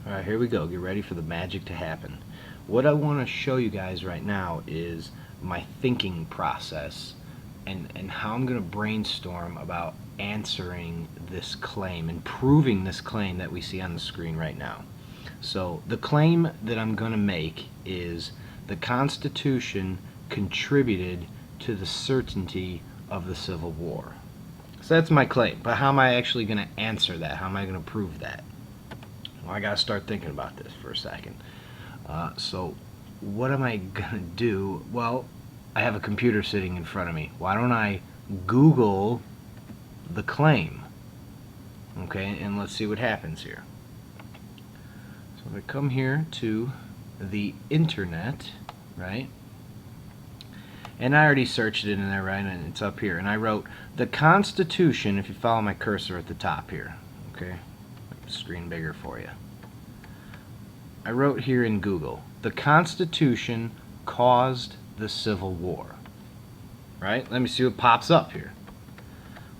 Alright, here we go. Get ready for the magic to happen. What I want to show you guys right now is my thinking process and how I'm going to brainstorm about answering this claim and proving this claim that we see on the screen right now. So the claim that I'm going to make is the Constitution contributed to the certainty of the Civil War. So that's my claim, but how am I actually going to answer that? How am I going to prove that? Well, I gotta start thinking about this for a second. So what am I gonna do? Well, I have a computer sitting in front of me. Why don't I Google the claim? Okay, and let's see what happens here. So if I come here to the internet, right? And I already searched it in there, right? And it's up here. And I wrote the Constitution, if you follow my cursor at the top here, okay? Screen bigger for you. I wrote here in Google, the Constitution caused the Civil War. Right? Let me see what pops up here.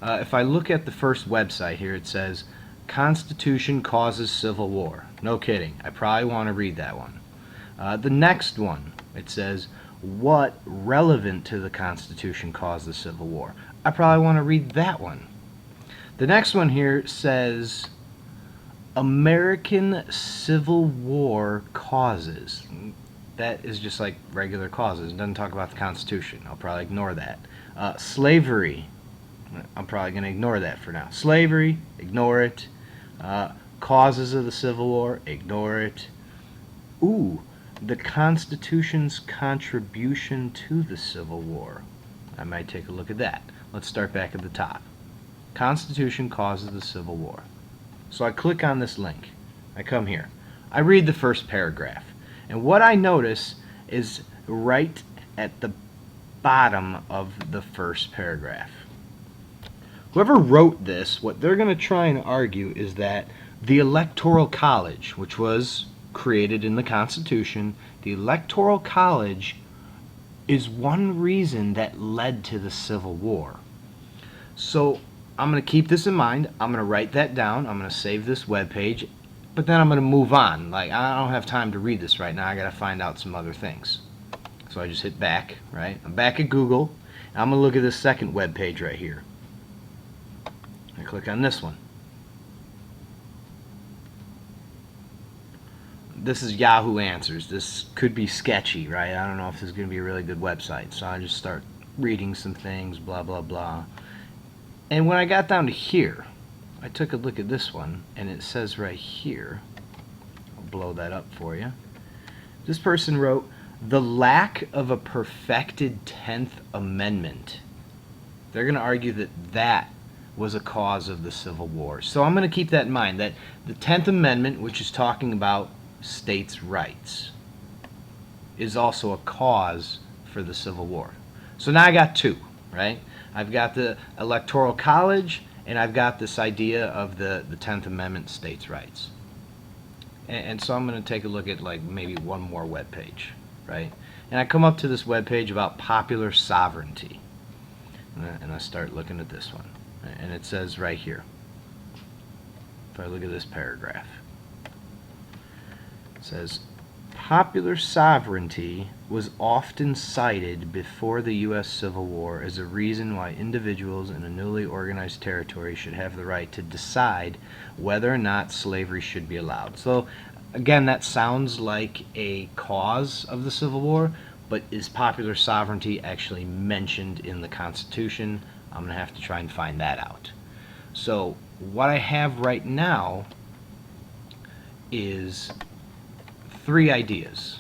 If I look at the first website here, it says Constitution causes Civil War. No kidding. I probably want to read that one. The next one, it says what relevant to the Constitution caused the Civil War. I probably want to read that one. The next one here says American Civil War causes. That is just like regular causes. It doesn't talk about the Constitution. I'll probably ignore that. Slavery. I'm probably going to ignore that for now. Slavery, ignore it. Causes of the Civil War, ignore it. Ooh, the Constitution's contribution to the Civil War. I might take a look at that. Let's start back at the top. Constitution causes the Civil War. So I click on this link. I come here. I read the first paragraph. And what I notice is right at the bottom of the first paragraph. Whoever wrote this, what they're going to try and argue is that the Electoral College, which was created in the Constitution, the Electoral College is one reason that led to the Civil War. So I'm going to keep this in mind. I'm going to write that down. I'm going to save this web page, but then I'm going to move on. Like, I don't have time to read this right now. I got to find out some other things. So I just hit back, right? I'm back at Google. I'm going to look at this second web page right here. I click on this one. This is Yahoo Answers. This could be sketchy, right? I don't know if this is going to be a really good website. So I just start reading some things, blah, blah, blah. And when I got down to here, I took a look at this one, and it says right here, I'll blow that up for you. This person wrote, the lack of a perfected 10th Amendment. They're going to argue that that was a cause of the Civil War. So I'm going to keep that in mind, that the 10th Amendment, which is talking about states' rights, is also a cause for the Civil War. So now I got two, right? I've got the Electoral College, and I've got this idea of the 10th Amendment, states' rights. And so I'm going to take a look at like maybe one more web page, right? And I come up to this web page about popular sovereignty. And I start looking at this one. And it says right here, if I look at this paragraph, it says, popular sovereignty was often cited before the U.S. Civil War as a reason why individuals in a newly organized territory should have the right to decide whether or not slavery should be allowed. So again, that sounds like a cause of the Civil War, but is popular sovereignty actually mentioned in the Constitution? I'm going to have to try and find that out. So what I have right now is three ideas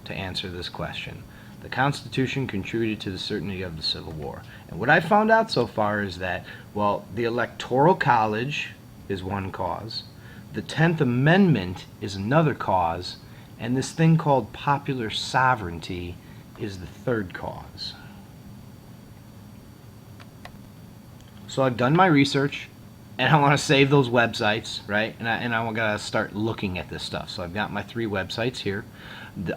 to answer this question. The Constitution contributed to the certainty of the Civil War. And what I found out so far is that, well, the Electoral College is one cause, the 10th Amendment is another cause, and this thing called popular sovereignty is the third cause. So I've done my research, and I want to save those websites, right? And I got to start looking at this stuff. So I've got my three websites here.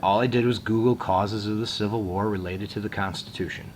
All I did was Google causes of the Civil War related to the Constitution.